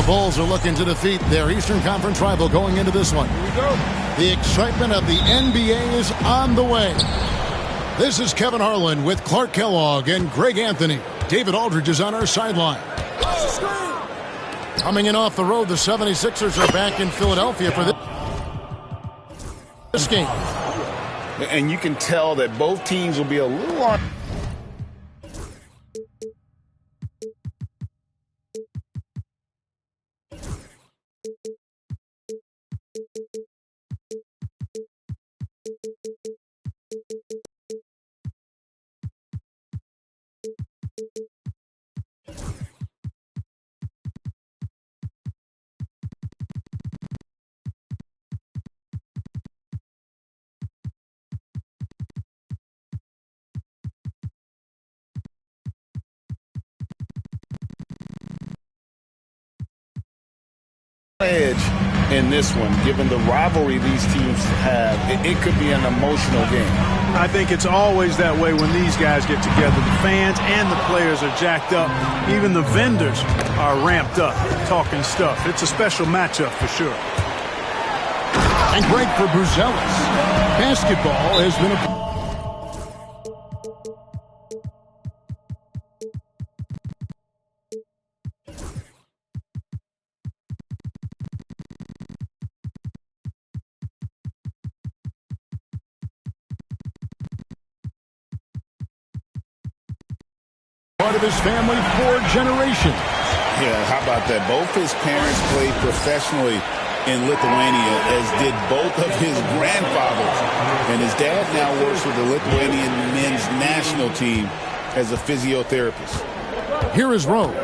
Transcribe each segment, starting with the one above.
Bulls are looking to defeat their Eastern Conference rival going into this one. Here we go. The excitement of the NBA is on the way. This is Kevin Harlan with Clark Kellogg and Greg Anthony. David Aldridge is on our sideline. Coming in off the road, the 76ers are back in Philadelphia for this game. And you can tell that both teams will be a little on. Edge in this one, given the rivalry these teams have, it could be an emotional game. I think it's always that way when these guys get together. The fans and the players are jacked up. Even the vendors are ramped up, talking stuff. It's a special matchup for sure. And great for Buzelis. Basketball has been a... part of his family 4 generations. Yeah, how about that? Both his parents played professionally in Lithuania, as did both of his grandfathers. And his dad now works with the Lithuanian men's national team as a physiotherapist. Here is Rose.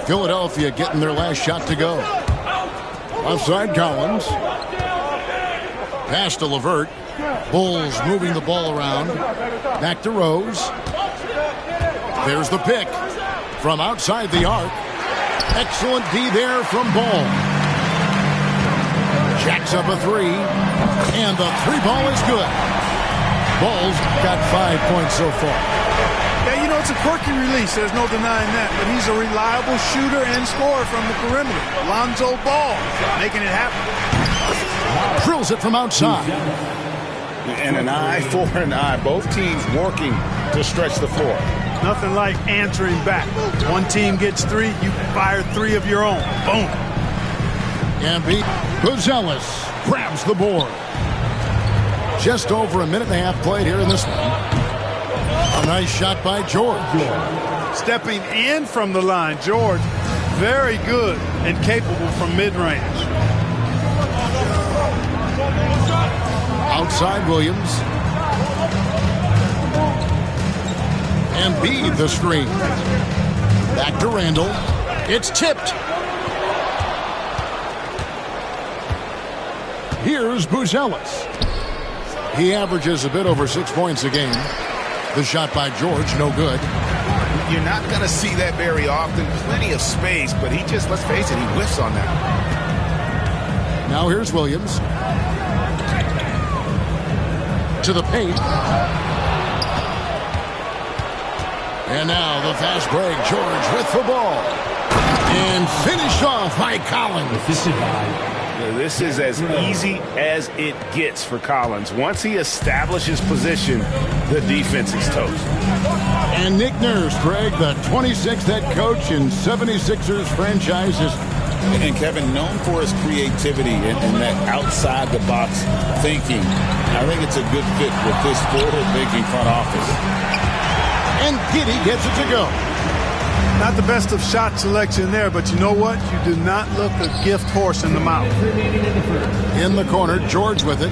Philadelphia getting their last shot to go. Offside Collins. Pass to LeVert. Bulls moving the ball around. Back to Rose. There's the pick from outside the arc. Excellent D there from Ball. Jacks up a 3, and the 3-ball is good. Ball's got 5 points so far. Yeah, you know, it's a quirky release. There's no denying that. But he's a reliable shooter and scorer from the perimeter. Lonzo Ball making it happen. Drills it from outside. And an eye for an eye. Both teams working to stretch the floor. Nothing like answering back. One team gets 3, you fire 3 of your own. Boom. Embiid. Buzelis grabs the board. Just over a minute and a half played here in this one. A nice shot by George. Stepping in from the line, George, very good and capable from mid-range. Outside Williams. Embiid the screen. Back to Randall. It's tipped. Here's Buzelis. He averages a bit over 6 points a game. The shot by George, no good. You're not going to see that very often. Plenty of space, but he just, let's face it, he whiffs on that. Now here's Williams. To the paint. And now the fast break. George with the ball. And finished off by Collins. This is as easy as it gets for Collins. Once he establishes position, the defense is toast. And Nick Nurse, Greg, the 26th head coach in 76ers franchise history. And Kevin, known for his creativity and that outside-the-box thinking. I think it's a good fit with this forward-thinking front office. And Giddey gets it to go. Not the best of shot selection there, but you know what? You do not look a gift horse in the mouth. In the corner, George with it.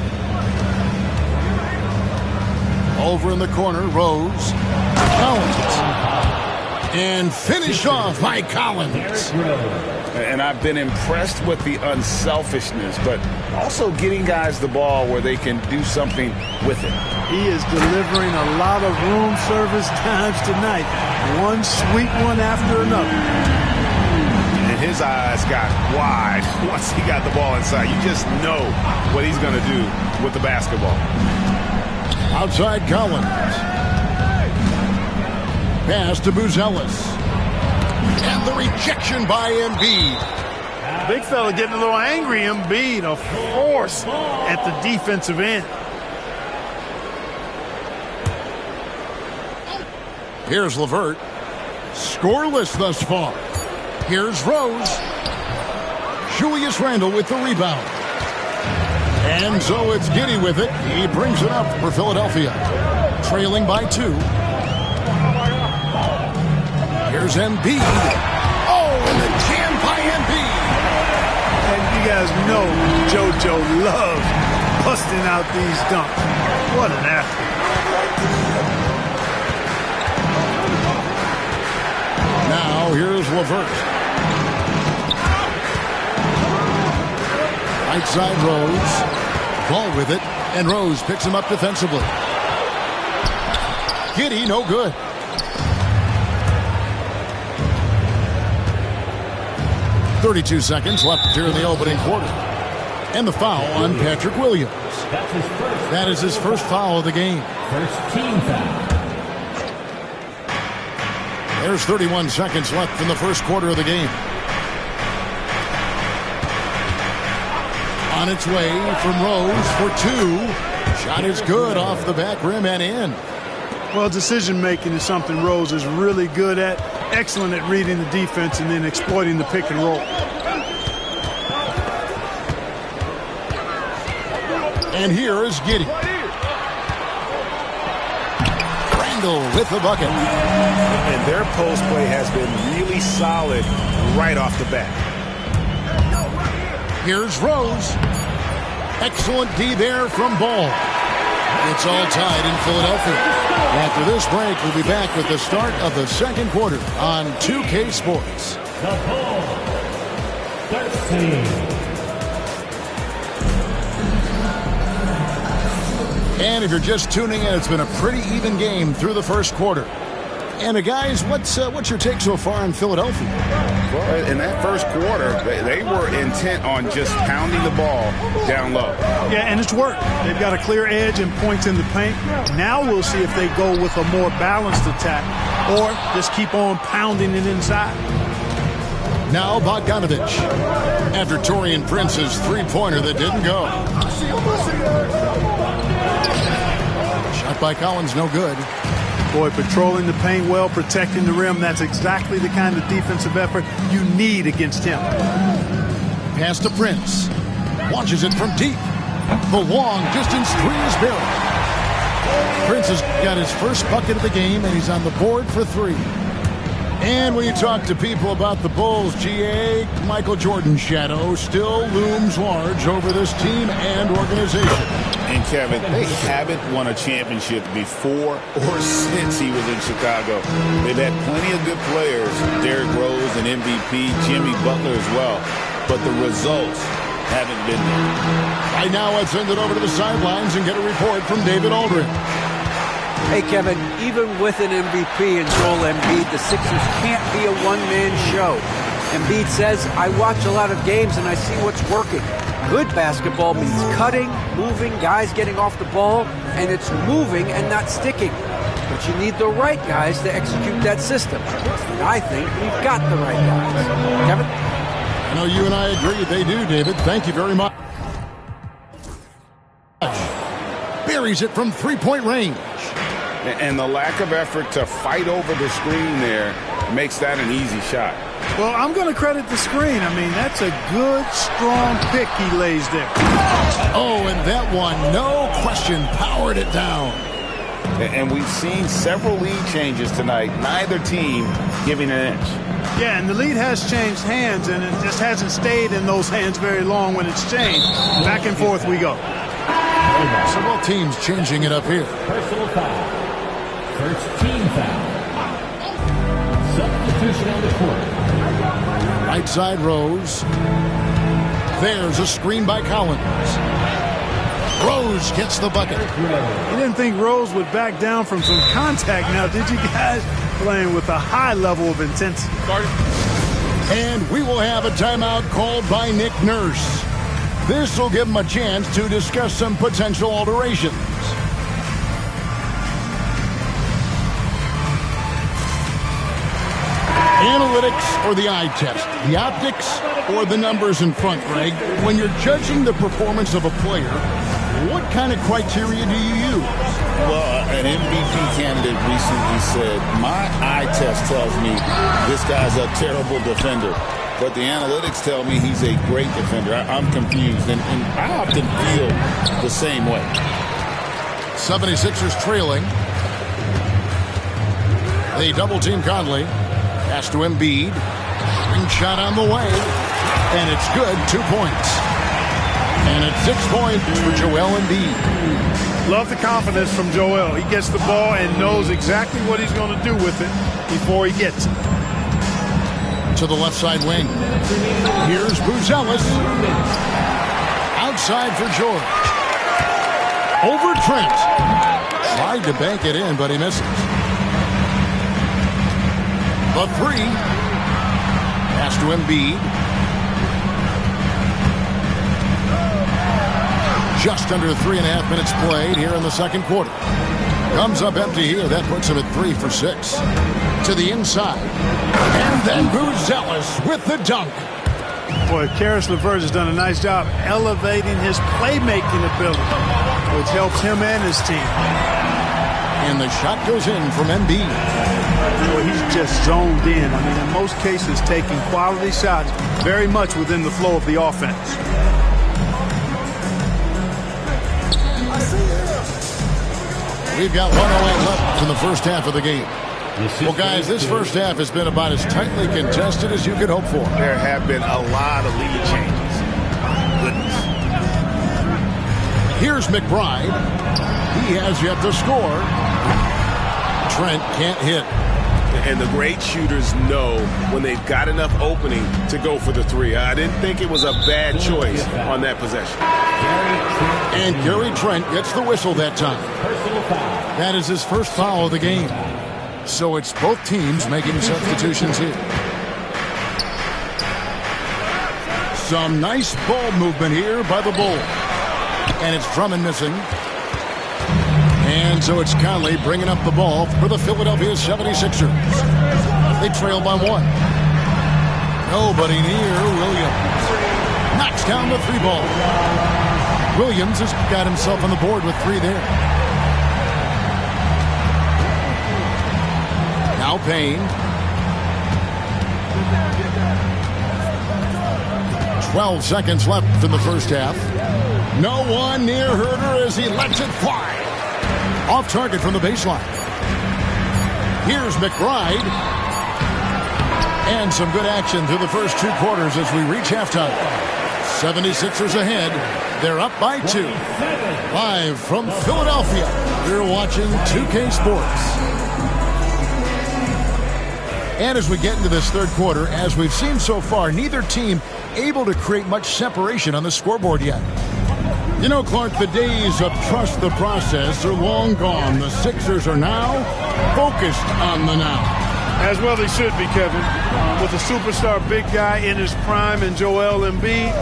Over in the corner, Rose. Collins. And finished off by Collins. And I've been impressed with the unselfishness, but also getting guys the ball where they can do something with it. He is delivering a lot of room service times tonight. One sweet one after another. And his eyes got wide once he got the ball inside. You just know what he's going to do with the basketball. Outside Collins. Pass to Buzelis. And the rejection by Embiid. big fella getting a little angry. Embiid, a force at the defensive end. Here's LeVert. Scoreless thus far. Here's Rose. Julius Randle with the rebound. And so it's Giddey with it. He brings it up for Philadelphia. Trailing by 2. Here's Embiid. Oh, and the jam by Embiid. And you guys know JoJo loves busting out these dunks. What an athlete. Now here's LeVert. Right side Rose. Ball with it. And Rose picks him up defensively. Giddey, no good. .32 seconds left here in the opening quarter. And the foul on Patrick Williams. That is his first foul of the game. First team foul. There's 31 seconds left in the first quarter of the game. On its way from Rose for 2. Shot is good off the back rim and in. Well, decision-making is something Rose is really good at. Excellent at reading the defense and then exploiting the pick and roll. And here is Giddey. Randle with the bucket. And their post play has been really solid right off the bat. Here's Rose. Excellent D there from Ball. It's all tied in Philadelphia. After this break, we'll be back with the start of the second quarter on 2K Sports. The Bull. 13. And if you're just tuning in, it's been a pretty even game through the first quarter. And guys, what's your take so far in Philadelphia? Well, in that first quarter, they were intent on just pounding the ball down low. Yeah, and it's worked. They've got a clear edge and points in the paint. Now we'll see if they go with a more balanced attack or just keep on pounding it inside. Now Bogdanovich. After Taurean Prince's three-pointer that didn't go. Shot by Collins, no good. Boy, patrolling the paint well, protecting the rim. That's exactly the kind of defensive effort you need against him. Pass to Prince. Launches it from deep. The long distance three is buried. Prince has got his first bucket of the game, and he's on the board for 3. And when you talk to people about the Bulls, GA, Michael Jordan's shadow still looms large over this team and organization. And Kevin, they haven't won a championship before or since he was in Chicago. They've had plenty of good players, Derrick Rose and MVP, Jimmy Butler as well. But the results haven't been there. Right now, let's send it over to the sidelines and get a report from David Aldridge. Hey, Kevin, even with an MVP and Joel Embiid, the Sixers can't be a one-man show. Embiid says, I watch a lot of games and I see what's working. Good basketball means cutting, moving, guys getting off the ball, and it's moving and not sticking. But you need the right guys to execute that system. And I think we've got the right guys. Kevin? I know you and I agree. They do, David. Thank you very much. Buries it from three-point range. And the lack of effort to fight over the screen there makes that an easy shot. Well, I'm going to credit the screen. I mean, that's a good, strong pick he lays there. Oh, and that one, no question, powered it down. And we've seen several lead changes tonight, neither team giving an inch. Yeah, and the lead has changed hands, and it just hasn't stayed in those hands very long when it's changed. Back and forth we go. Several teams changing it up here. Personal foul. First team foul. Substitution on the court. Right side Rose. There's a screen by Collins. Rose gets the bucket. You didn't think Rose would back down from some contact now, did you guys? Playing with a high level of intensity. And we will have a timeout called by Nick Nurse. This will give him a chance to discuss some potential alterations. Analytics or the eye test? The optics or the numbers in front, Greg? When you're judging the performance of a player, what kind of criteria do you use? Well, an MVP candidate recently said, my eye test tells me this guy's a terrible defender, but the analytics tell me he's a great defender. I'm confused, and I often feel the same way. 76ers trailing. They double-team Conley. Pass to Embiid. Ring shot on the way. And it's good. 2 points. And it's 6 points for Joel Embiid. Love the confidence from Joel. He gets the ball and knows exactly what he's going to do with it before he gets it. To the left side wing. Here's Buzelis. Outside for George. Over Trent. Tried to bank it in, but he misses. The three. Pass to Embiid. Just under 3.5 minutes played here in the second quarter. Comes up empty here. That puts him at 3 for 6. To the inside. And then Buzelis with the dunk. Boy, Caris LeVert has done a nice job elevating his playmaking ability, which helps him and his team. And the shot goes in from Embiid. Boy, he's just zoned in. I mean, in most cases, taking quality shots very much within the flow of the offense. We've got 1:08 left in the first half of the game. Well, guys, this first half has been about as tightly contested as you could hope for. There have been a lot of lead changes. Goodness. Here's McBride. He has yet to score. Trent can't hit. And the great shooters know when they've got enough opening to go for the three. I didn't think it was a bad choice on that possession. And Gary Trent gets the whistle that time. That is his first foul of the game. So it's both teams making substitutions here. Some nice ball movement here by the Bulls. And it's Drummond missing. And so it's Conley bringing up the ball for the Philadelphia 76ers. They trail by 1. Nobody near Williams. Knocks down the 3 ball. Williams has got himself on the board with 3 there. Now Payne. 12 seconds left in the first half. No one near Herter as he lets it fly. Off target from the baseline. Here's McBride. And some good action through the first 2 quarters as we reach halftime. 76ers ahead. They're up by 2. Live from Philadelphia, you're watching 2K Sports. And as we get into this third quarter, as we've seen so far, neither team able to create much separation on the scoreboard yet. You know, Clark, the days of trust the process are long gone. The Sixers are now focused on the now. As well they should be, Kevin. With a superstar big guy in his prime and Joel Embiid,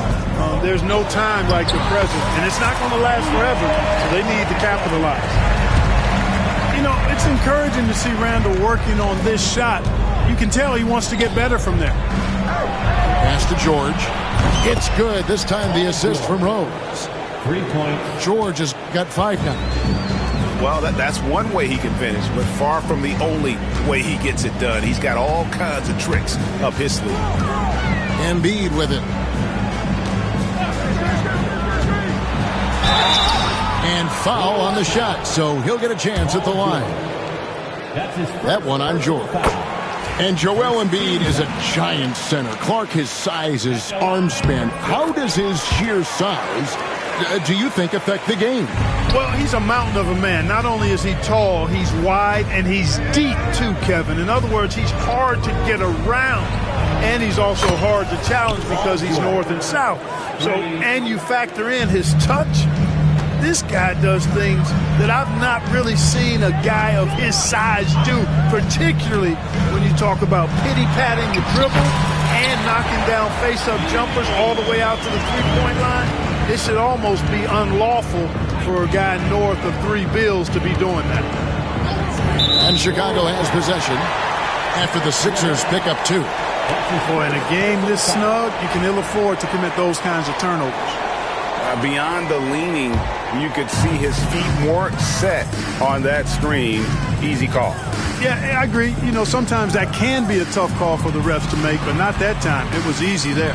there's no time like the present. And it's not going to last forever, so they need to capitalize. You know, it's encouraging to see Randall working on this shot. You can tell he wants to get better from there. Pass to George. It's good. This time the assist from Rose. 3 points. George has got 5 now. Well, that's one way he can finish, but far from the only way he gets it done. He's got all kinds of tricks up his sleeve. Embiid with it. And foul on the shot, so he'll get a chance at the line. That one on George. And Joel Embiid is a giant center. Clark, his size, his arm span. How does his sheer size, do you think, affect the game? Well, he's a mountain of a man. Not only is he tall, he's wide, and he's deep too, Kevin. In other words, he's hard to get around. And he's also hard to challenge because he's north and south. So, and you factor in his touch. This guy does things that I've not really seen a guy of his size do, particularly when you talk about pity-patting the dribble and knocking down face-up jumpers all the way out to the three-point line. It should almost be unlawful for a guy north of 3 bills to be doing that. And Chicago has possession after the Sixers pick up 2. Boy, in a game this snug, you can ill afford to commit those kinds of turnovers. Beyond the leaning, you could see his feet more set on that screen. Easy call. Yeah, I agree. You know, sometimes that can be a tough call for the refs to make, but not that time. It was easy there.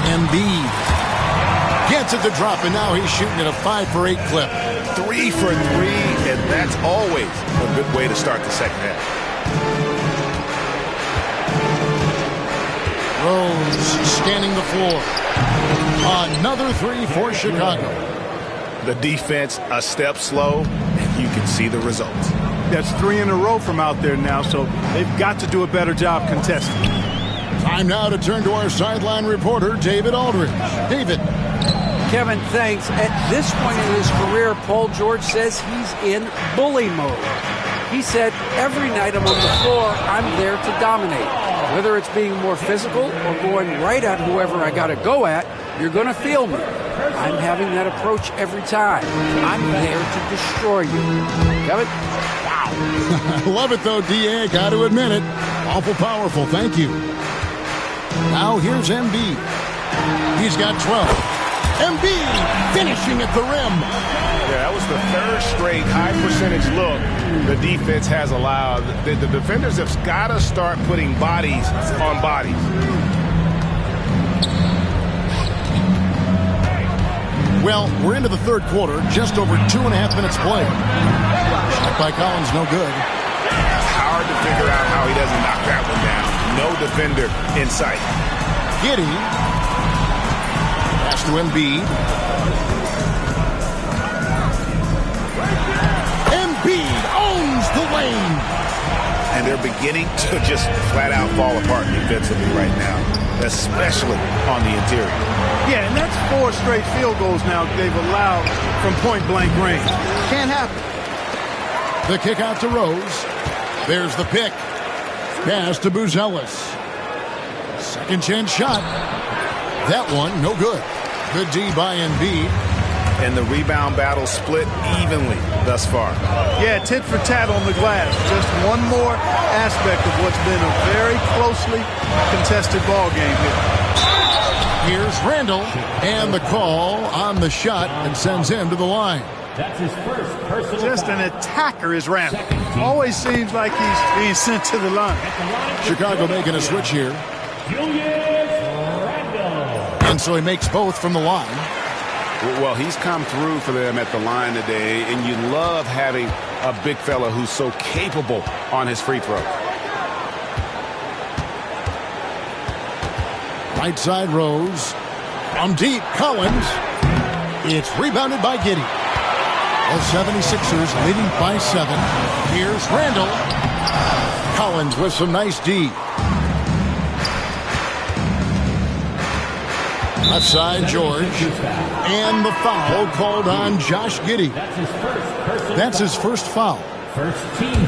Embiid gets it to drop, and now he's shooting at a 5-for-8 clip. 3 for 3, and that's always a good way to start the second half. Rose scanning the floor. Another 3 for Chicago. The defense a step slow, and you can see the results. That's 3 in a row from out there now, so they've got to do a better job contesting. Time now to turn to our sideline reporter, David Aldridge. David. Kevin, thanks. At this point in his career, Paul George says he's in bully mode. He said, every night I'm on the floor, I'm there to dominate. Whether it's being more physical or going right at whoever I got to go at, you're going to feel me. I'm having that approach every time. I'm there to destroy you. Kevin? Wow. I love it, though, D.A. Got to admit it. Awful powerful. Thank you. Now here's Embiid. He's got 12. Embiid finishing at the rim. Yeah, that was the third straight high-percentage look the defense has allowed. The defenders have got to start putting bodies on bodies. Well, we're into the third quarter, just over 2.5 minutes played. Shot by Collins, no good. It's hard to figure out how he doesn't knock that one down. No defender in sight. Giddey. Pass to Embiid. Embiid owns the lane. And they're beginning to just flat-out fall apart defensively right now, especially on the interior. Yeah, and that's 4 straight field goals now they've allowed from point-blank range. Can't happen. The kick out to Rose. There's the pick. Pass to Buzelis. Second chance shot. That one, no good. Good D by Embiid. And the rebound battle split evenly thus far. Yeah, tit for tat on the glass. Just one more aspect of what's been a very closely contested ball game here. Here's Randall, and the call on the shot and sends him to the line. That's his first personal Just foul. an attacker is Randall. Always seems like he's being sent to the line. Chicago making a switch here. Julius Randle. And so he makes both from the line. Well, he's come through for them at the line today, and you love having a big fella who's so capable on his free throw. Right side Rose. From deep, Collins. It's rebounded by Giddey. The 76ers leading by 7. Here's Randall. Collins with some nice D. Left side, George. And the foul called on Josh Giddey. That's his first foul. That's his first foul. First team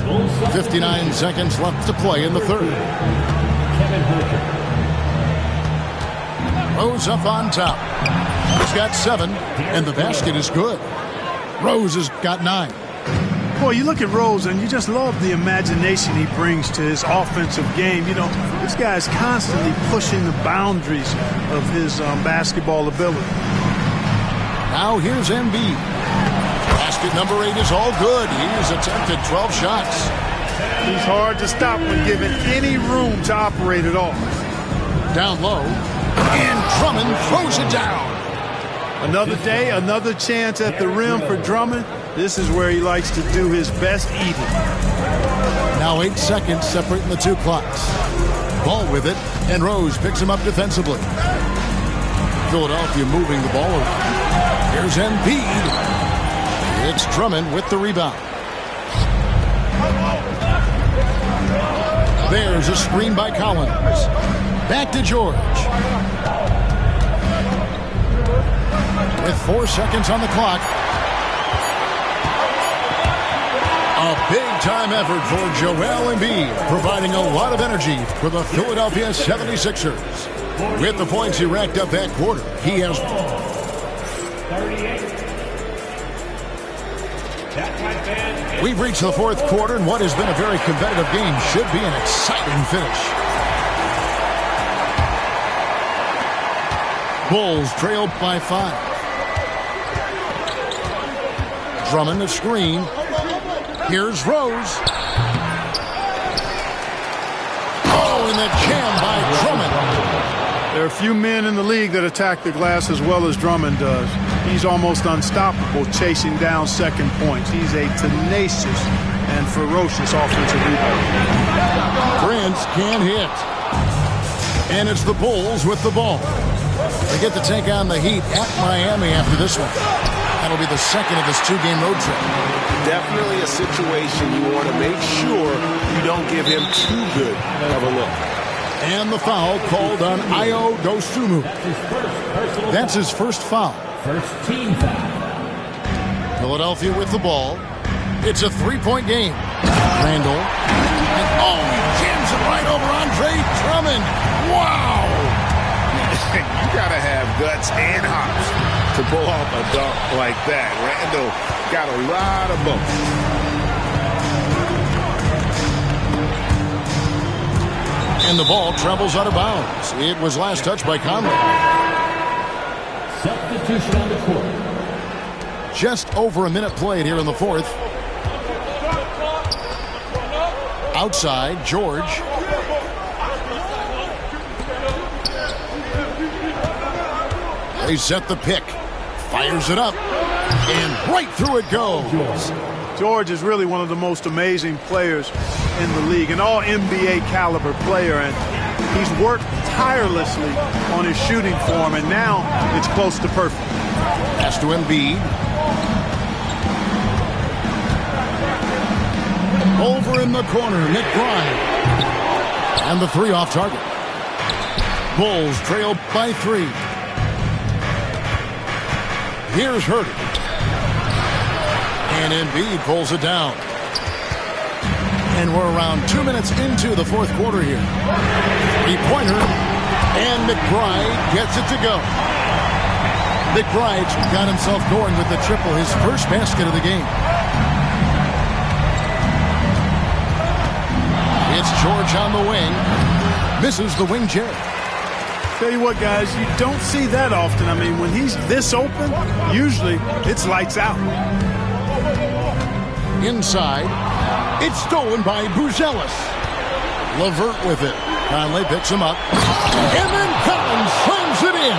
foul. 59 seconds left to play in the third. Kevin Hooker. Rose up on top. He's got 7, and the basket is good. Rose has got 9. Boy, you look at Rose, and you just love the imagination he brings to his offensive game. You know, this guy's constantly pushing the boundaries of his basketball ability. Now here's Embiid. Basket number 8 is all good. He's attempted 12 shots. He's hard to stop when given any room to operate at all. Down low. And Drummond throws it down. Another day, another chance at the rim for Drummond. This is where he likes to do his best eating. Now 8 seconds separating the two clocks. Ball with it, and Rose picks him up defensively. Philadelphia moving the ball around. Here's Embiid. It's Drummond with the rebound. There's a screen by Collins. Back to George. With 4 seconds on the clock. A big-time effort for Joel Embiid, providing a lot of energy for the Philadelphia 76ers. With the points he racked up that quarter, he has... We've reached the fourth quarter, and what has been a very competitive game should be an exciting finish. Bulls trail by 5. Drummond a screen. Here's Rose. Oh, and the jam by Drummond. There are a few men in the league that attack the glass as well as Drummond does. He's almost unstoppable chasing down second points. He's a tenacious and ferocious offensive rebounder. Prince can't hit. And it's the Bulls with the ball. They get to take on the Heat at Miami after this one. That'll be the second of this 2-game road trip. Definitely a situation you want to make sure you don't give him too good of a look. And the foul called on Ayo Dosunmu. That's his first foul. First team foul. Philadelphia with the ball. It's a 3-point game. Randall. And oh, he jams it right over Andre Drummond. Wow. You got to have guts and hops to pull off a dunk like that. Randall got a lot of both. And the ball travels out of bounds. It was last touched by Conley. Substitution on the court. Just over a minute played here in the fourth. Outside, George. They set the pick. Fires it up. And right through it goes. George is really one of the most amazing players in the league, an all-NBA caliber player, and he's worked tirelessly on his shooting form, and now it's close to perfect. Pass to Embiid. Over in the corner, McBride. And the 3 off target. Bulls trail by 3. Here's Herter. And Embiid pulls it down. And we're around 2 minutes into the fourth quarter here. 3-pointer. And McBride gets it to go. McBride's got himself going with the triple, his first basket of the game. It's George on the wing. Misses the wing J. Tell you what, guys, you don't see that often. I mean, when he's this open, usually it's lights out. Inside. It's stolen by Buzelis. LeVert with it. Conley picks him up. And then Collins slams it in.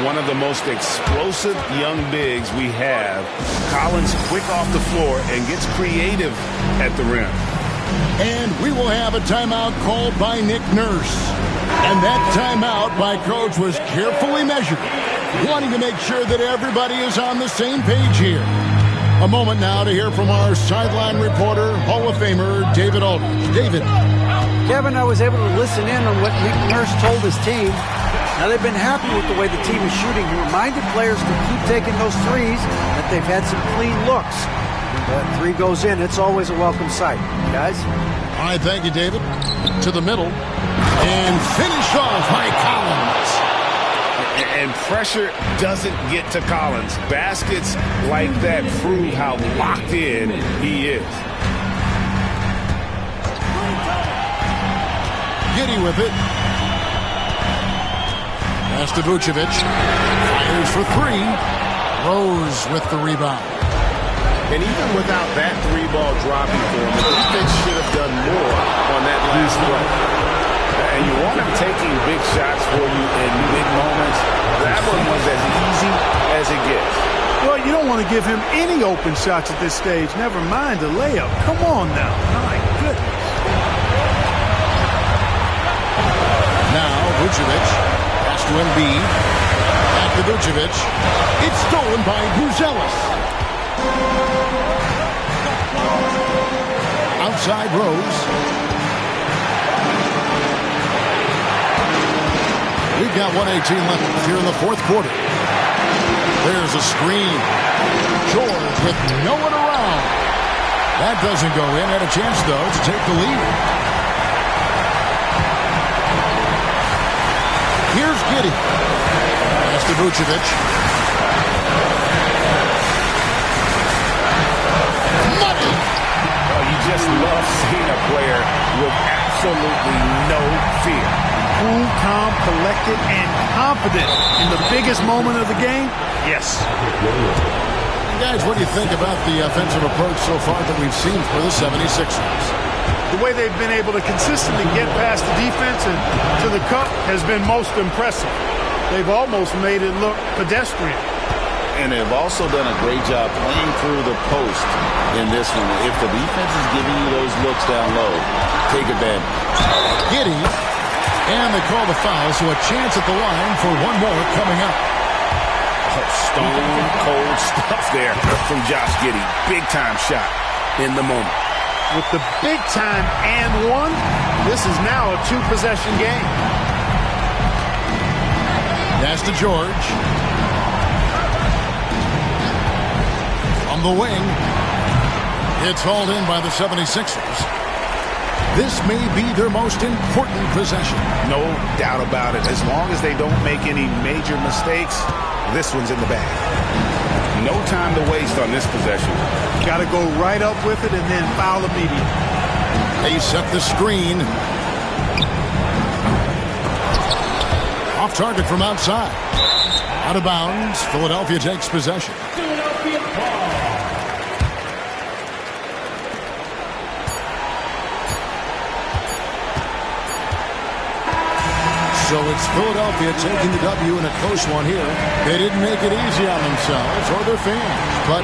One of the most explosive young bigs we have. Collins quick off the floor and gets creative at the rim. And we will have a timeout called by Nick Nurse. And that timeout by Coach was carefully measured, wanting to make sure that everybody is on the same page here. A moment now to hear from our sideline reporter, Hall of Famer David Aldridge. David. Kevin, I was able to listen in on what Nick Nurse told his team. Now, they've been happy with the way the team is shooting. He reminded players to keep taking those threes, that they've had some clean looks. When that 3 goes in, it's always a welcome sight. Guys? All right, thank you, David. To the middle. And finished off by Collins. And pressure doesn't get to Collins. Baskets like that prove how locked in he is. Giddey with it. Pass to Vucevic. Fires for 3. Rose with the rebound. And even without that 3-ball dropping for him, the defense should have done more on that last play. And you want him taking big shots for you in big moments. That one was as easy as it gets. Well, you don't want to give him any open shots at this stage. Never mind a layup. Come on now. My goodness. Now, Vucevic. Pass to Embiid. Back to Vucevic. It's stolen by Buzelis. Outside Rose. We've got 1:18 left here in the fourth quarter. There's a screen. George with no one around. That doesn't go in. Had a chance, though, to take the lead. Here's Giddey. Pass to Vucevic. just love seeing a player with absolutely no fear. Cool, calm, collected, and confident in the biggest moment of the game? Yes. Guys, what do you think about the offensive approach so far that we've seen for the 76ers? The way they've been able to consistently get past the defense and to the cup has been most impressive. They've almost made it look pedestrian. And they've also done a great job playing through the post in this one. If the defense is giving you those looks down low, take advantage. Giddey, and they call the foul, so a chance at the line for one more coming up. Stone cold stuff there from Josh Giddey. Big time shot in the moment. With the big time and one, this is now a two-possession game. Pass to George. On the wing. It's hauled in by the 76ers. This may be their most important possession. No doubt about it. As long as they don't make any major mistakes, this one's in the bag. No time to waste on this possession. Got to go right up with it and then foul immediately. They set the screen. Off target from outside. Out of bounds. Philadelphia takes possession. Philadelphia ball. So it's Philadelphia taking the W in a close one here. They didn't make it easy on themselves or their fans, but